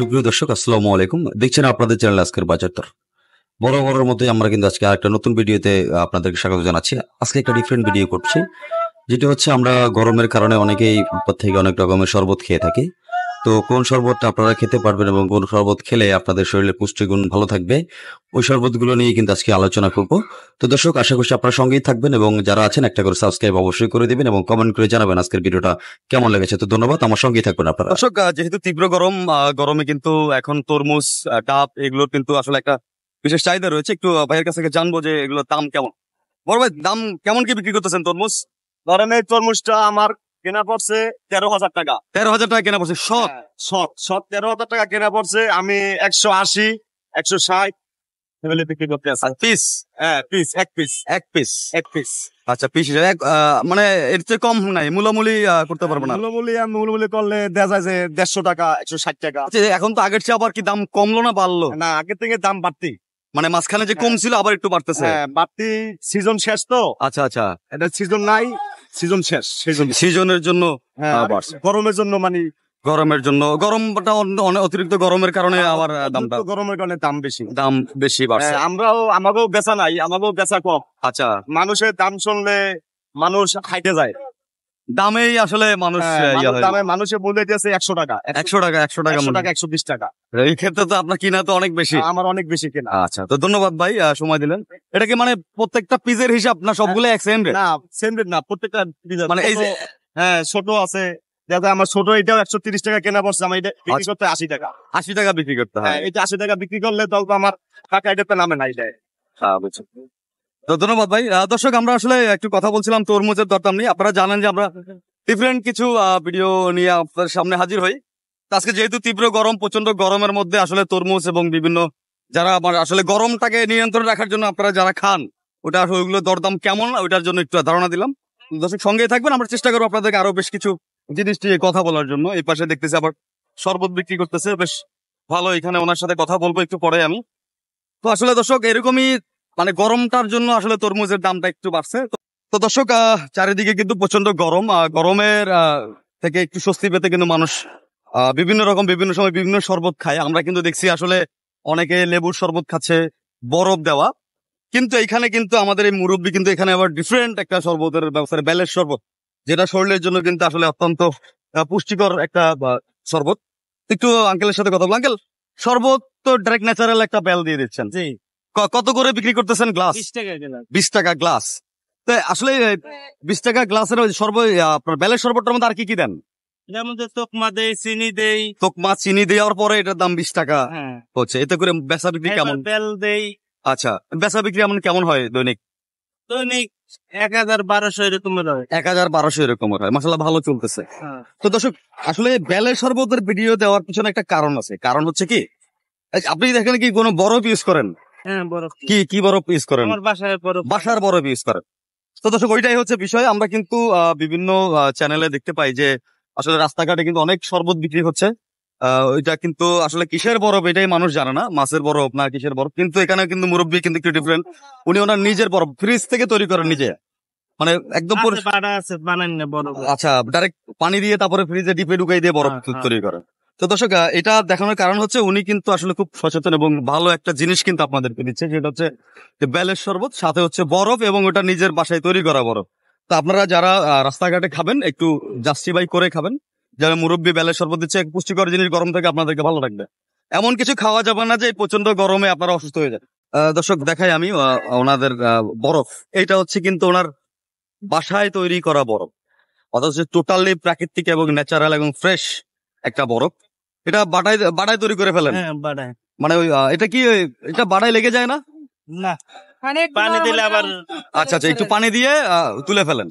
সুপ্রিয় দর্শক, আসসালামু আলাইকুম। দেখছেন আপনাদের চ্যানেল আজকের বাজার দর। বরাবরের মতোই আমরা কিন্তু আজকে আরেকটা নতুন ভিডিওতে আপনাদেরকে স্বাগত জানাচ্ছি। আজকে একটা ডিফারেন্ট ভিডিও করছি, যেটা হচ্ছে আমরা গরমের কারণে অনেকেই ফুটপাত থেকে অনেক রকমের শরবত খেয়ে থাকি। তো কোন শরবতটা আপনারা খেতে পারবেন এবং কোন শরবত খেলে আপনাদের শরীরের পুষ্টিগুণ ভালো থাকবে, ওই শরবতগুলো নিয়ে কিন্তু আজকে আলোচনা করব। তো দর্শক, আশা করছি আপনারা সঙ্গেই থাকবেন এবং যারা আছেন একটা করে সাবস্ক্রাইব অবশ্যই করে দিবেন এবং কমেন্ট করে জানাবেন আজকের ভিডিওটা কেমন লেগেছে। তো ধন্যবাদ, আমার সঙ্গেই থাকবেন আপনারা। দর্শক, যেহেতু তীব্র গরম, গরমে কিন্তু এখন তরমুজ, ডাব এগুলোর কিন্তু আসলে একটা বিশেষ চাহিদা রয়েছে। একটু ভাইয়ের কাছ থেকে জানবো যে এগুলোর দাম কেমন। বড় ভাই, দাম কেমন কি বিক্রি করতেছেন তরমুজ? ধরেন এই তরমুজটা আমার কেনা পড়ছে 13,000 টাকা। 13,000 টাকা কেনা পড়ছে শত? শত 13,000 টাকা কেনা পড়ছে। আমি 180, 160 লেভেলে বিক্রি করতে আছি। পিস? হ্যাঁ, পিস, এক পিস। এক পিস। আচ্ছা, পিস হিসাবে মানে এর চেয়ে কম নাই, মূলামূলি করতে পারবো না? মূলমূলি করলে দেখা যায় যে 150 টাকা, 160 টাকা। আচ্ছা, এখন তো আগের চেয়ে আবার কি দাম কমলো না বাড়লো? না, আগের থেকে দাম বাড়তি। মানে মাঝখানে যে কম ছিল আবার একটু বাড়তেছে? হ্যাঁ, বাড়তি। সিজন শেষ তো। আচ্ছা আচ্ছা, এটা সিজন নাই, সিজন শেষ। সিজনের জন্য বাড়ছে। গরমের জন্য, মানে গরমের জন্য, গরমটা অতিরিক্ত গরমের কারণে আবার দামটা, গরমের কারণে দাম বেশি বাড়ছে। আমাকেও বেচা নাই, আমাকেও বেচা কম। আচ্ছা, মানুষের দাম শুনলে মানুষ হাইটে যায়। দামেই আসলে মানুষ মানুষের মূল্য দিয়েছে 100 টাকা, 100 টাকা, 100 টাকা, 120 টাকা। এই ক্ষেত্রে তো আপনার কিনা তো অনেক বেশি। আমার অনেক বেশি কেনা। আচ্ছা, তো ধন্যবাদ ভাই, সময় দিলেন। এটা কি মানে প্রত্যেকটা পিসের হিসাব না সবগুলো এক সেম রেট? না, সেম রেট না, প্রত্যেকটা মানে এই যে ছোট আছে, দেখা আমার ছোট এটাও 130 টাকা কেনা পড়ছে। আমার এটা বিক্রি করতে 80 টাকা। 80 টাকা বিক্রি করতে হয়? এটা 80 টাকা বিক্রি করলে তখন আমার টাকা এটাতে নামে না। এটা তো ধন্যবাদ ভাই। দর্শক, আমরা আসলে একটু কথা বলছিলাম তরমুজের দরদাম নিয়ে। আপনারা জানেন যে আমরা ডিফারেন্ট কিছু ভিডিও নিয়ে আপনাদের সামনে হাজির হই। আজকে যেহেতু তীব্র গরম, প্রচন্ড গরমের মধ্যে আসলে তরমুজ এবং বিভিন্ন যারা আসলে গরমটাকে নিয়ন্ত্রণ রাখার জন্য আপনারা যারা খান, ওটা আসলে ওইগুলো দরদাম কেমন, ওইটার জন্য একটু ধারণা দিলাম। দর্শক, সঙ্গেই থাকবেন, আমরা চেষ্টা করবো আপনাদেরকে আরো বেশ কিছু জিনিস নিয়ে কথা বলার জন্য। এই পাশে দেখতেছি আবার শরবত বিক্রি করতেছে, বেশ ভালো। এখানে ওনার সাথে কথা বলবো একটু পরে আমি। তো আসলে দর্শক, এরকমই মানে গরমটার জন্য আসলে তরমুজের দামটা একটু বাড়ছে। তো দর্শক, চারিদিকে কিন্তু প্রচন্ড গরম। গরমের থেকে একটু স্বস্তি পেতে কিন্তু মানুষ বিভিন্ন রকম বিভিন্ন সময় বিভিন্ন শরবত খায়। আমরা কিন্তু দেখছি আসলে অনেকে লেবুর শরবত খাচ্ছে, বরফ দেওয়া। কিন্তু এখানে কিন্তু আমাদের এই মুরব্বী কিন্তু এখানে আবার ডিফারেন্ট একটা শরবতের ব্যবস্থা, বেলের শরবত, যেটা শরীরের জন্য কিন্তু আসলে অত্যন্ত পুষ্টিকর একটা শরবত। একটু আঙ্কেলের সাথে কথা বল। আঙ্কেল, শরবত তো ডাইরেক্ট ন্যাচারাল একটা বেল দিয়ে দিচ্ছেন, জি। কত করে বিক্রি করতেছেন গ্লাস? 20 টাকা গেলাম। 20 টাকা গ্লাস। তো আসলে 20 টাকা গ্লাসের আপনার বেলের শরবতটার মধ্যে আর কি কি দেন? এটার মধ্যে তোকমা দেই, চিনি দেই। তোকমা, চিনি দেওয়ার পরে এটার দাম 20 টাকা হচ্ছে। এতে করে বেচা বিক্রি কেমন? বেল দেই। আচ্ছা, বেচা বিক্রি কেমন হয় দৈনিক? 1,000-1,200 এরকম হয়। 1,000-1,200 এরকম হয়। মাশাআল্লাহ, ভালো চলতেছে। তো দর্শক, আসলে বেলের শরবতের ভিডিও দেওয়ার পিছনে একটা কারণ আছে। কারণ হচ্ছে কি, আপনি দেখেন কি কোনো বরফ ইউজ করেন? হ্যাঁ, বরফ। কি বরফ ইউজ করেন? আমার বাসার বরফ ইউজ করেন। তো দর্শক, ওইটাই হচ্ছে বিষয়। আমরা কিন্তু বিভিন্ন চ্যানেলে দেখতে পাই যে আসলে রাস্তাঘাটে কিন্তু অনেক শরবত বিক্রি হচ্ছে। ওইটা কিন্তু আসলে কিসের বরফ এটাই মানুষ জানে না, মাছের বরফ না কিসের বরফ। কিন্তু এখানে কিন্তু মুরব্বী কিন্তু একটু ডিফারেন্ট। উনি ওনার নিজের বরফ ফ্রিজ থেকে তৈরি করেন নিজে, মানে একদম আচ্ছা, ডাইরেক্ট পানি দিয়ে তারপরে ফ্রিজে ডিপে ঢুকাই দিয়ে বরফ তৈরি করেন। তো দর্শক, এটা দেখানোর কারণ হচ্ছে উনি কিন্তু আসলে খুব সচেতন এবং ভালো একটা জিনিস কিন্তু আপনাদেরকে দিচ্ছে, যেটা হচ্ছে বেলের শরবত, সাথে হচ্ছে বরফ এবং ওটা নিজের বাসায় তৈরি করা বরফ। তো আপনারা যারা রাস্তাঘাটে খাবেন একটু জাস্টিফাই করে খাবেন। যারা মুরব্বী বেলের শরবত দিচ্ছে, পুষ্টিকর জিনিস গরম থেকে আপনাদেরকে ভালো রাখবে। এমন কিছু খাওয়া যাবে না যে প্রচন্ড গরমে আপনারা অসুস্থ হয়ে যায়। দর্শক, দেখাই আমি ওনাদের বরফ। এটা হচ্ছে কিন্তু ওনার বাসায় তৈরি করা বরফ, অথচ টোটালি প্রাকৃতিক এবং ন্যাচারাল এবং ফ্রেশ একটা বরফ। এটা বাড়ায় তৈরি করে ফেলেন? মানে এটা কি এটা বাড়ায় লেগে যায় না? না, পানি দিলে আবার। আচ্ছা, একটু পানি দিয়ে তুলে ফেলেন।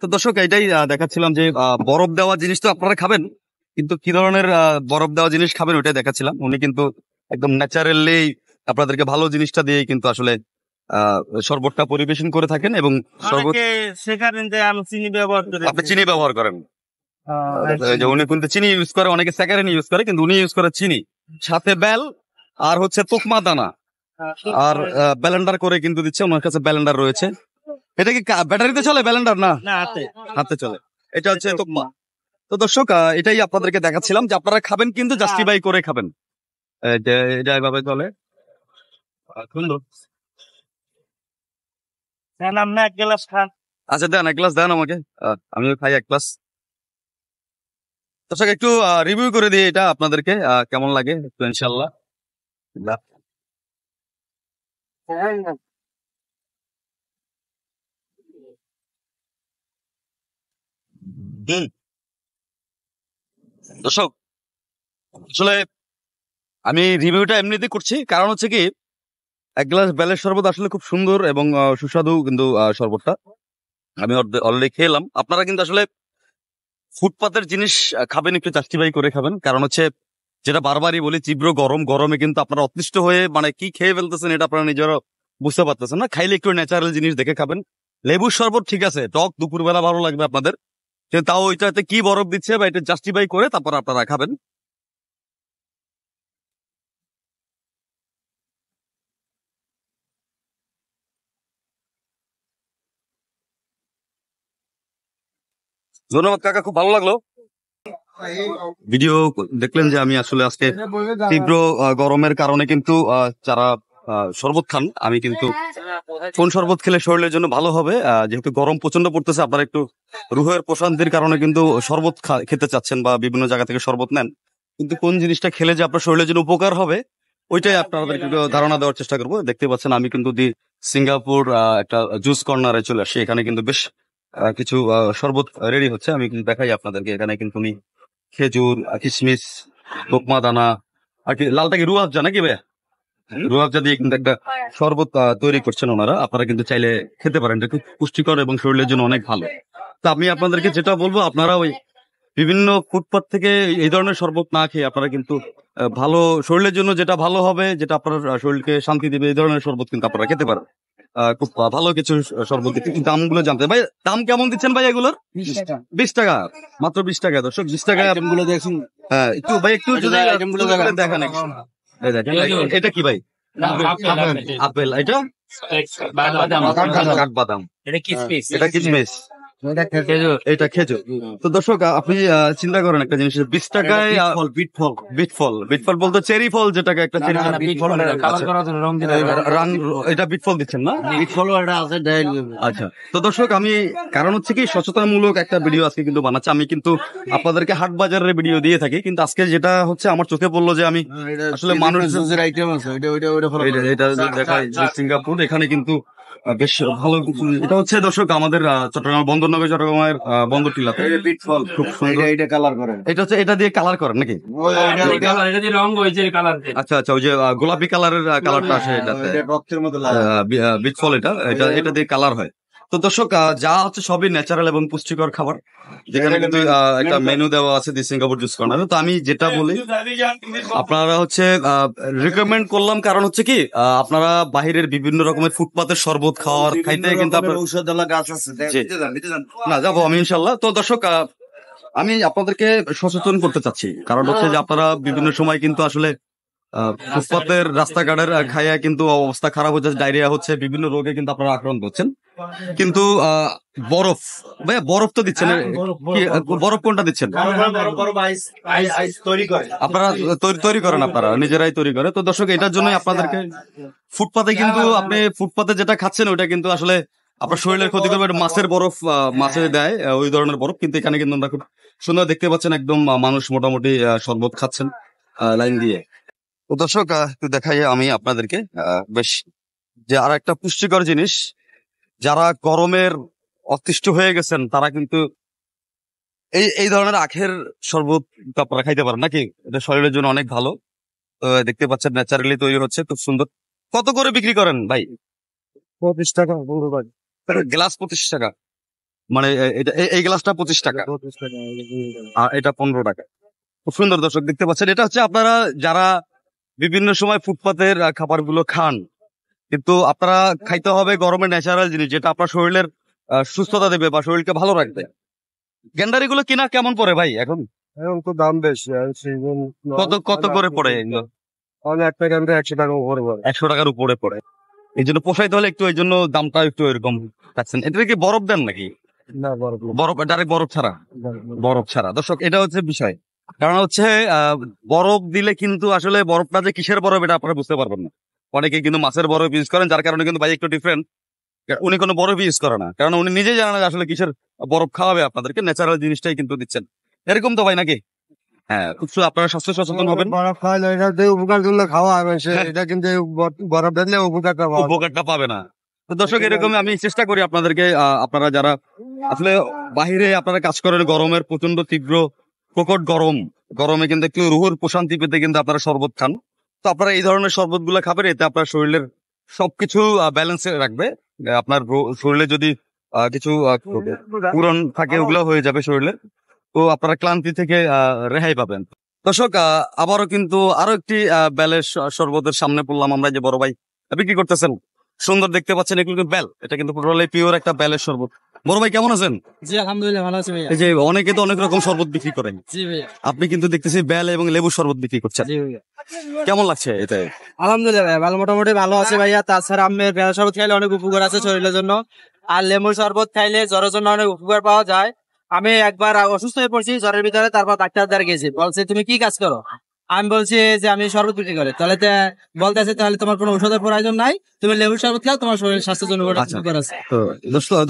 তো দর্শক, এটাই দেখাচ্ছিলাম যে বরফ দেওয়া জিনিস তো আপনারা খাবেন, কিন্তু কি ধরনের বরফ দেওয়া জিনিস খাবেন ওইটাই দেখাচ্ছিলাম। উনি কিন্তু একদম ন্যাচারালি আপনাদেরকে ভালো জিনিসটা দিয়ে কিন্তু আসলে শরবতটা পরিবেশন করে থাকেন। এবং শরবত শেখারেন যে আমি চিনি ব্যবহার করি। আপনি চিনি ব্যবহার করেন? উনি কিন্তু চিনি ইউজ করে, অনেকে স্যাকারিন ইউজ করে, কিন্তু উনি ইউজ করে চিনি, সাথে বেল আর হচ্ছে তোকমা দানা আর ব্লেন্ডার করে কিন্তু দিচ্ছে। ওনার কাছে ব্লেন্ডার রয়েছে। এটা কি ব্যাটারিতে চলে ব্লেন্ডার? না, হাতে চলে। এটা হচ্ছে তোকমা। তো দর্শক এটাই আপনাদেরকে দেখাচ্ছিলাম যে আপনারা খাবেন কিন্তু জাস্টিফাই করে খাবেন। এটা এভাবে চলে। সুন্দর। আপনি এক গ্লাস খান। আচ্ছা দেন, এক গ্লাস দেন আমাকে, আমিও খাই এক গ্লাস। দর্শক একটু রিভিউ করে দিই এটা আপনাদেরকে, কেমন লাগে একটু ইনশাল্লাহ। দর্শক আসলে আমি রিভিউটা এমনিতে করছি, কারণ হচ্ছে কি এক গ্লাস বেলের শরবত আসলে খুব সুন্দর এবং সুস্বাদু কিন্তু শরবতটা আমি অলরেডি খেলাম। আপনারা কিন্তু আসলে ফুটপাতের জিনিস খাবেন একটু জাস্টিফাই করে খাবেন, কারণ হচ্ছে যেটা বারবারই বলি, তীব্র গরমে কিন্তু আপনারা অতিষ্ঠ হয়ে মানে কি খেয়ে ফেলতেছেন এটা আপনারা নিজেরা বুঝতে পারতেছেন না। খাইলে একটু ন্যাচারাল জিনিস দেখে খাবেন। লেবুর শরবত ঠিক আছে, টক দুপুরবেলা ভালো লাগবে আপনাদের, কিন্তু তাও ওইটাতে কি বরফ দিচ্ছে বা এটা জাস্টিফাই করে তারপর আপনারা খাবেন। ধন্যবাদ কাকা, খুব ভালো লাগলো। ভিডিও দেখলেন যে আমি আসলে আজকে তীব্র গরমের কারণে কিন্তু যারা শরবত খান, আমি কিন্তু কোন শরবত খেলে শরীরের জন্য ভালো হবে, যেহেতু গরম প্রচন্ড পড়তেছে, আপনারা একটু রুহের প্রশান্তির কারণে কিন্তু শরবত খেতে চাচ্ছেন বা বিভিন্ন জায়গা থেকে শরবত নেন, কিন্তু কোন জিনিসটা খেলে যে আপনার শরীরের জন্য উপকার হবে ওইটাই আপনাদেরকে একটু ধারণা দেওয়ার চেষ্টা করবো। দেখতে পাচ্ছেন আমি কিন্তু সিঙ্গাপুর একটা জুস কর্নারে চলে আসছি, এখানে কিন্তু বেশ কিছু শরবত রেডি হচ্ছে। আমি কিন্তু দেখাই আপনাদেরকে, এখানে কিন্তু উনি খেজুর, কিশমিশ, তোকমা দানা আর কি, লালটা কি রুয়াবজা নাকি ভাইয়া? রুয়াবজা দিয়ে কিন্তু একটা শরবত তৈরি করছেন ওনারা। আপনারা কিন্তু চাইলে খেতে পারেন, এটা খুব পুষ্টিকর এবং শরীরের জন্য অনেক ভালো। তো আমি আপনাদেরকে যেটা বলবো, আপনারা ওই বিভিন্ন ফুটপাত থেকে এই ধরনের শরবত না খেয়ে আপনারা কিন্তু ভালো শরীরের জন্য যেটা ভালো হবে, যেটা আপনার শরীরকে শান্তি দেবে, এই ধরনের শরবত কিন্তু আপনারা খেতে পারেন। খুব ভালো কিছু শরবত দিচ্ছে। দামগুলো জানতে ভাই, দাম কেমন দিচ্ছেন ভাই এগুলোর? 20 টাকা, মাত্র 20 টাকা। দর্শক 20 টাকা গুলো দেখুন। হ্যাঁ একটু ভাই, একটু যদি দেখান। এটা কি ভাই? আপেল। এটা কাঠবাদাম। এটা কিশমিশ। এটা খেজুর। তো দর্শক আপনি চিন্তা করেন একটা জিনিস, 20 টাকায় বিট ফল বলতে চেরি ফল, যেটাকে একটা চেরি এটা বিট ফল দিচ্ছেন না? আচ্ছা। তো দর্শক আমি কারণ হচ্ছে কি সচেতনমূলক একটা ভিডিও আজকে কিন্তু বানাচ্ছি। আমি কিন্তু আপনাদেরকে হাট বাজারের ভিডিও দিয়ে থাকি, কিন্তু আজকে যেটা হচ্ছে আমার চোখে পড়লো যে আমি আসলে মানুষ সিঙ্গাপুর, এখানে কিন্তু বেশ ভালো। এটা হচ্ছে দর্শক আমাদের চট্টগ্রাম বন্দরনগর, চট্টগ্রামের বন্দর টিলাতে খুব সুন্দর। এটা হচ্ছে এটা দিয়ে কালার করেন নাকি? আচ্ছা আচ্ছা, ওই যে গোলাপি কালারের কালারটা আসে এটাতে, বিট ফল। এটা দিয়ে কালার হয়। তো দর্শক যা হচ্ছে সবই ন্যাচারাল এবং পুষ্টিকর খাবার, যেখানে কিন্তু একটা মেনু দেওয়া আছে দি সিঙ্গাপুর জুস কর্নারে। তো আমি যেটা বলি, আপনারা হচ্ছে রিকমেন্ড করলাম, কারণ হচ্ছে কি আপনারা বাহিরের বিভিন্ন রকমের ফুটপাতের শরবত খাইতে কিন্তু না যাবো আমি ইনশাল্লাহ। তো দর্শক আমি আপনাদেরকে সচেতন করতে চাচ্ছি, কারণ হচ্ছে যে আপনারা বিভিন্ন সময় কিন্তু আসলে ফুটপাতের রাস্তাঘাটের খাইয়া কিন্তু অবস্থা খারাপ হচ্ছে, ডায়রিয়া হচ্ছে, বিভিন্ন রোগে কিন্তু আপনারা আক্রান্ত হচ্ছেন। কিন্তু বরফ ভাইয়া, বরফ তো দিচ্ছেন, বরফ কোনটা দিচ্ছেন? আপনারা তৈরি করেন, আপনারা নিজেরাই তৈরি করে। তো দর্শক এটার জন্যই আপনাদেরকে ফুটপাতে কিন্তু আপনি ফুটপাতে যেটা খাচ্ছেন ওইটা কিন্তু আসলে আপনার শরীরের ক্ষতি করবে। মাছের বরফ, মাছে দেয় ওই ধরনের বরফ, কিন্তু এখানে কিন্তু আমরা খুব সুন্দর দেখতে পাচ্ছেন, একদম মানুষ মোটামুটি শরবত খাচ্ছেন লাইন দিয়ে। তো দর্শক একটু দেখাই আমি আপনাদেরকে বেশ যে আর একটা পুষ্টিকর জিনিস, যারা গরমের অতিষ্ঠ হয়ে গেছেন তারা কিন্তু এই ধরনের আখের শরবত আপনারা খাইতে পারেন নাকি? এটা শরীরের জন্য অনেক ভালো। তো দেখতে পাচ্ছেন ন্যাচারালি তৈরি হচ্ছে, খুব সুন্দর। কত করে বিক্রি করেন ভাই? 25 টাকা গ্লাস 25 টাকা, মানে এটা এই গ্লাসটা 25 টাকা আর এটা 15 টাকা। খুব সুন্দর দর্শক দেখতে পাচ্ছেন। এটা হচ্ছে আপনারা যারা বিভিন্ন সময় ফুটপাতের খাবারগুলো খান, কিন্তু আপনারা খাইতে হবে গরমের ন্যাচারাল জিনিস, যেটা আপনার শরীরের সুস্থতা দেবে বা শরীরকে ভালো রাখবে। গ্যান্ডারি গুলো কিনা কেমন পড়ে ভাই এখন? এখন তো দাম বেশি। কত করে পড়ে এগুলো? 100 টাকা উপরে পড়ে। 100 টাকার উপরে পড়ে। এই জন্য পোষাইতে হলে একটু, এই জন্য দামটা একটু এরকম পাচ্ছেন। এটা কি বরফ দেন নাকি? না বরফ বরফ, ডাইরেক্ট বরফ ছাড়া? বরফ ছাড়া। দর্শক এটা হচ্ছে বিষয়, কারণ হচ্ছে বরফ দিলে কিন্তু আসলে বরফটা যে কিসের বরফ এটা আপনারা বুঝতে পারবেন না। অনেকে কিন্তু মাছের বরফ ইউজ করেন, যার কারণে কিন্তু ভাই একটু ডিফারেন্ট। উনি কোনো বরফ ইউজ করে না, কারণ উনি নিজেই জানেন না যে আসলে কিসের বরফ খাওয়াবে আপনাদেরকে, ন্যাচারাল জিনিসটাই কিন্তু দিচ্ছেন। এরকম তো ভাই নাকি? হ্যাঁ, খুব আপনারা স্বাস্থ্য সচেতন হবেন, বরফ খাওয়ালে এটা দিয়ে উপকার করলে খাওয়া হবে এটা কিন্তু বরফ দিলে উপকারটা পাওয়া যায়। উপকারটা পাবে না। তো দর্শক এরকমই আমি চেষ্টা করি আপনাদেরকে, আপনারা যারা আসলে বাহিরে আপনারা কাজ করেন, গরমের প্রচন্ড তীব্র প্রকট গরমে কিন্তু একটু রুহুর প্রশান্তি পেতে কিন্তু আপনারা শরবত খান। তো আপনারা এই ধরনের শরবত গুলো খাবেন, এতে আপনার শরীরের সবকিছু ব্যালেন্সে রাখবে। আপনার শরীরে যদি কিছু পূরণ থাকে ওগুলো হয়ে যাবে শরীরে, তো আপনারা ক্লান্তি থেকে রেহাই পাবেন। দর্শক আবারও কিন্তু আরো একটি বেলের শরবতের সামনে পড়লাম আমরা, যে বড় ভাই বিক্রি করতেছেন। সুন্দর দেখতে পাচ্ছেন, এগুলো কিন্তু বেল, এটা কিন্তু পিওর একটা বেলের শরবত। বড় ভাই কেমন আছেন? জি আলহামদুলিল্লাহ ভালো আছি ভাইয়া। এই যে অনেকে তো অনেক রকম শরবত বিক্রি করেন, জি ভাইয়া। আপনি কিন্তু দেখতেছি বেল এবং লেবু শরবত বিক্রি করছেন। জি ভাইয়া। কেমন লাগছে এটা? আলহামদুলিল্লাহ ভাইয়া, ভালো মোটামুটি ভালো আছে ভাইয়া। তাছাড়া আমের বেলা শরবত খাইলে অনেক উপকার আছে শরীরের জন্য, আর লেবুর শরবত খাইলে জ্বরের জন্য অনেক উপকার পাওয়া যায়। আমি একবার অসুস্থ হয়ে পড়ছি জ্বরের ভিতরে, তারপর ডাক্তার দ্বারা গেছি, বলছে তুমি কি কাজ করো? আমি বলছি যে আমি শরবত বিক্রি করি। তাহলে বলতেছে তাহলে তোমার কোনো ওষুধের প্রয়োজন নাই, তুমি লেবুর শরবত খাও, তোমার শরীর স্বাস্থ্যের জন্য আচ্ছা। উপকার আছে। তো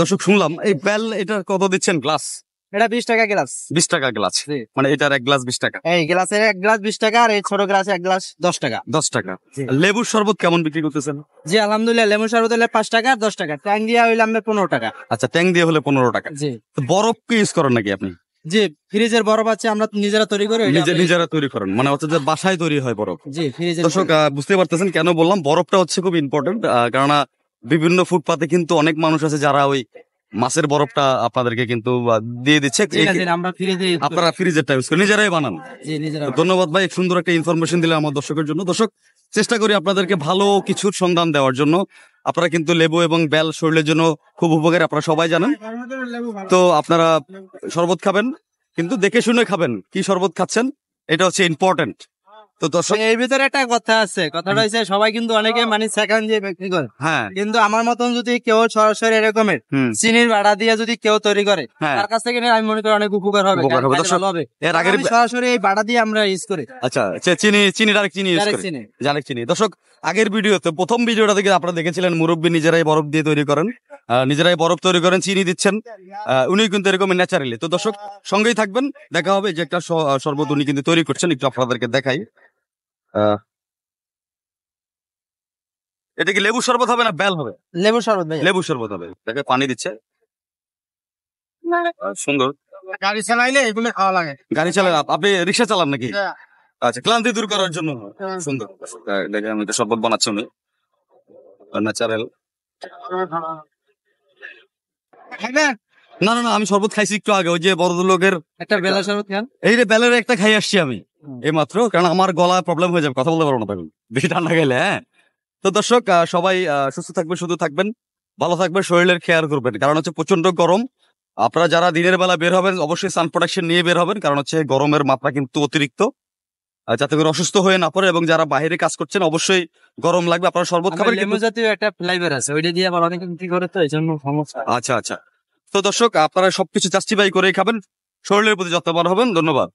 দর্শক শুনলাম এই বেল, এটা কত দিচ্ছেন গ্লাস? এটা 20 টাকা গ্লাস। 20 টাকা গ্লাস, জি। মানে এটার এক গ্লাস 20 টাকা? এই গ্লাসের এক গ্লাস 20 টাকা, আর এই ছোট গ্লাসে এক গ্লাস 10 টাকা। 10 টাকা। জি। লেবুর শরবত কেমন বিক্রি করতেছেন? জি আলহামদুলিল্লাহ, লেমন শরবত হলে 5 টাকা আর 10 টাকা, ট্যাং দিয়া হইলে আমরা 15 টাকা। আচ্ছা, ট্যাং দিয়ে হলে 15 টাকা। জি তো বরফ কি ইউজ করেন নাকি আপনি? জি, ফ্রিজের বরফ আছে, আমরা নিজেরা তৈরি করি। ওইটা আমরা- নিজেরা তৈরি করেন, মানে হচ্ছে যে বাসায় তৈরি হয় বরফ? জি ফ্রিজের। দর্শক বুঝতে পারতেছেন কেন বললাম, বরফটা হচ্ছে খুব ইম্পর্টেন্ট, কেননা বিভিন্ন ফুটপাতে কিন্তু অনেক মানুষ আছে যারা ওই মাছের বরফটা আপনাদেরকে কিন্তু দিয়ে দিচ্ছে। আমরা ফ্রিজে আপনারা ফ্রিজেরটা ইউজ করেন, নিজেরাই বানান? জি নিজেরা। তো ধন্যবাদ ভাই, সুন্দর একটা ইনফরমেশন দিলে আমার দর্শকের জন্য। দর্শক চেষ্টা করি আপনাদেরকে ভালো কিছুর সন্ধান দেওয়ার জন্য। আপনারা কিন্তু লেবু এবং বেল শরীরের জন্য খুব উপকারী, আপনারা সবাই জানেন। তো আপনারা শরবত খাবেন, কিন্তু দেখে শুনে খাবেন কি শরবত খাচ্ছেন, এটা হচ্ছে ইম্পর্টেন্ট। তো দর্শক এর ভিতরে একটা কথা আছে, কথাটা হচ্ছে সবাই কিন্তু অনেকে মানে সেকেন্ড দিয়ে বিক্রি করে, হ্যাঁ, কিন্তু আমার মতন যদি কেউ সরাসরি এরকমের হুম, চিনির বাড়া দিয়ে যদি কেউ তৈরি করে, হ্যাঁ। তার কাছ থেকে নিয়ে আমি মনে করি অনেক উপকার হবে, উপকার হবে। খাইতে দর্শক, ভালো হবে। এর আগের আমি সরাসরি এই বাড়া দিয়ে আমরা ইউজ করি। আচ্ছা চিনি ডাইরেক্ট চিনি ইউজ Direct করে, চিনি। ডাইরেক্ট চিনি। দর্শক আগের ভিডিওতে, প্রথম ভিডিওটা থেকে আপনারা দেখেছিলেন মুরব্বী নিজেরাই বরফ দিয়ে তৈরি করেন, নিজেরাই বরফ তৈরি করেন, চিনি দিচ্ছেন, উনি কিন্তু এরকম ন্যাচারালি। তো দর্শক সঙ্গেই থাকবেন, দেখা হবে। যে একটা শরবত উনি কিন্তু তৈরি করছেন, একটু আপনাদেরকে দেখাই। এটা কি লেবু শরবত হবে না বেল হবে? লেবুর শরবত ভাই। লেবু শরবত হবে। দেখে পানি দিচ্ছে, সুন্দর। গাড়ি চালাইলে এগুলো খাওয়া লাগে। গাড়ি চালান আপনি? রিক্সা চালান নাকি? আচ্ছা, ক্লান্তি দূর করার জন্য। সুন্দর। দেখে আমি তো শরবত বানাচ্ছি উনি, ন্যাচারাল। না আমি শরবত খাইছি একটু আগে, ওই যে বড় লোকের একটা বেলা শরবত খান। এই যে বেলের একটা খাই আসছি আমি এই মাত্র, কারণ আমার গলা প্রবলেম হয়ে যাবে, কথা বলতে পারবো না তখন বেশি ঠান্ডা গেলে। হ্যাঁ, তো দর্শক সবাই সুস্থ থাকবেন, শুধু থাকবেন, ভালো থাকবেন, শরীরের খেয়াল করবেন, কারণ হচ্ছে প্রচন্ড গরম। আপনারা যারা দিনের বেলা বের হবেন অবশ্যই সান প্রোটেকশন নিয়ে বের হবেন, কারণ হচ্ছে গরমের মাত্রা কিন্তু অতিরিক্ত, যাতে করে অসুস্থ হয়ে না পড়ে। এবং যারা বাইরে কাজ করছেন অবশ্যই গরম লাগবে, আপনারা শরবত খাবেন। লেবু জাতীয় একটা ফ্লেভার আছে, ওইটা দিয়ে আবার অনেকে বিক্রি করে, তো এই জন্য সমস্যা। আচ্ছা, তো দর্শক আপনারা সবকিছু জাস্টিফাই করে খাবেন, শরীরের প্রতি যত্নবান হবেন। ধন্যবাদ।